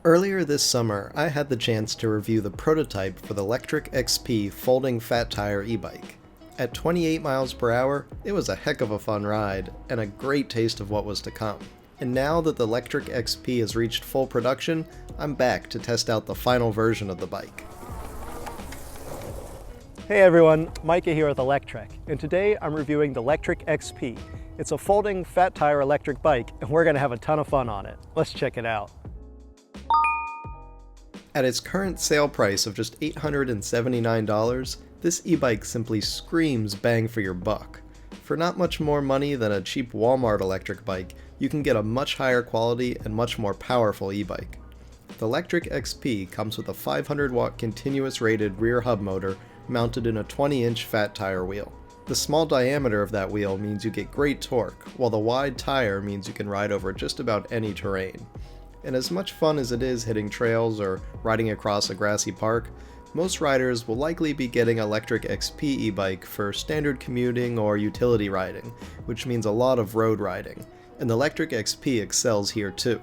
Earlier this summer, I had the chance to review the prototype for the Lectric XP folding fat tire e-bike. At 28 miles per hour, it was a heck of a fun ride, and a great taste of what was to come. And now that the Lectric XP has reached full production, I'm back to test out the final version of the bike. Hey everyone, Micah here with Electrek, and today I'm reviewing the Lectric XP. It's a folding fat tire electric bike, and we're going to have a ton of fun on it. Let's check it out. At its current sale price of just $879, this e-bike simply screams bang for your buck. For not much more money than a cheap Walmart electric bike, you can get a much higher quality and much more powerful e-bike. The Lectric XP comes with a 500-watt continuous rated rear hub motor mounted in a 20-inch fat tire wheel. The small diameter of that wheel means you get great torque, while the wide tire means you can ride over just about any terrain. And as much fun as it is hitting trails or riding across a grassy park, most riders will likely be getting a Lectric XP e-bike for standard commuting or utility riding, which means a lot of road riding, and the Lectric XP excels here too.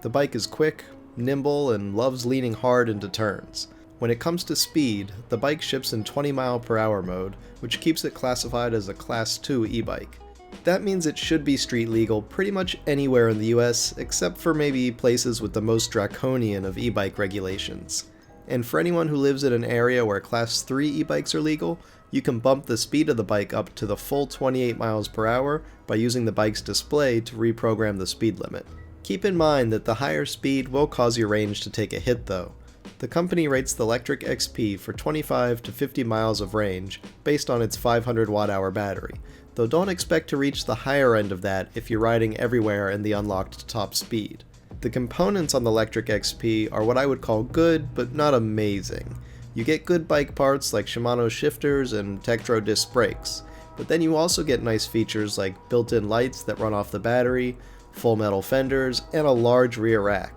The bike is quick, nimble, and loves leaning hard into turns. When it comes to speed, the bike ships in 20 mph mode, which keeps it classified as a Class 2 e-bike. That means it should be street legal pretty much anywhere in the US, except for maybe places with the most draconian of e-bike regulations. And for anyone who lives in an area where Class 3 e-bikes are legal, you can bump the speed of the bike up to the full 28 mph by using the bike's display to reprogram the speed limit. Keep in mind that the higher speed will cause your range to take a hit though. The company rates the Lectric XP for 25 to 50 miles of range based on its 500 watt-hour battery, though don't expect to reach the higher end of that if you're riding everywhere in the unlocked top speed. The components on the Lectric XP are what I would call good, but not amazing. You get good bike parts like Shimano shifters and Tektro disc brakes, but then you also get nice features like built-in lights that run off the battery, full metal fenders, and a large rear rack.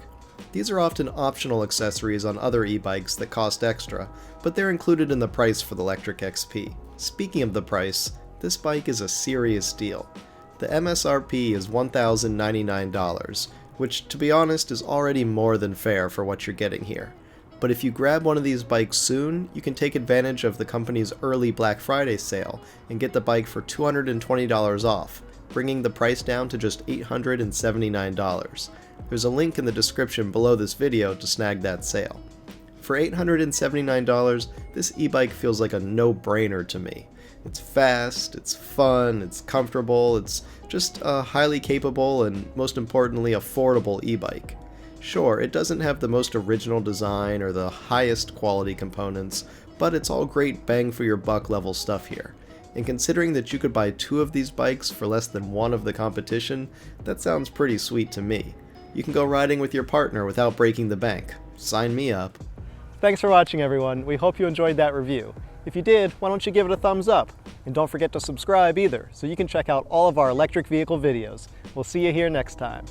These are often optional accessories on other e-bikes that cost extra, but they're included in the price for the Lectric XP. Speaking of the price, this bike is a serious deal. The MSRP is $1,099, which to be honest is already more than fair for what you're getting here. But if you grab one of these bikes soon, you can take advantage of the company's early Black Friday sale and get the bike for $220 off, bringing the price down to just $879. There's a link in the description below this video to snag that sale. For $879, this e-bike feels like a no-brainer to me. It's fast, it's fun, it's comfortable, it's just a highly capable and, most importantly, affordable e-bike. Sure, it doesn't have the most original design or the highest quality components, but it's all great bang for your buck level stuff here. And considering that you could buy 2 of these bikes for less than 1 of the competition, that sounds pretty sweet to me. You can go riding with your partner without breaking the bank. Sign me up. Thanks for watching everyone. We hope you enjoyed that review. If you did, why don't you give it a thumbs up? And don't forget to subscribe either, so you can check out all of our electric vehicle videos. We'll see you here next time.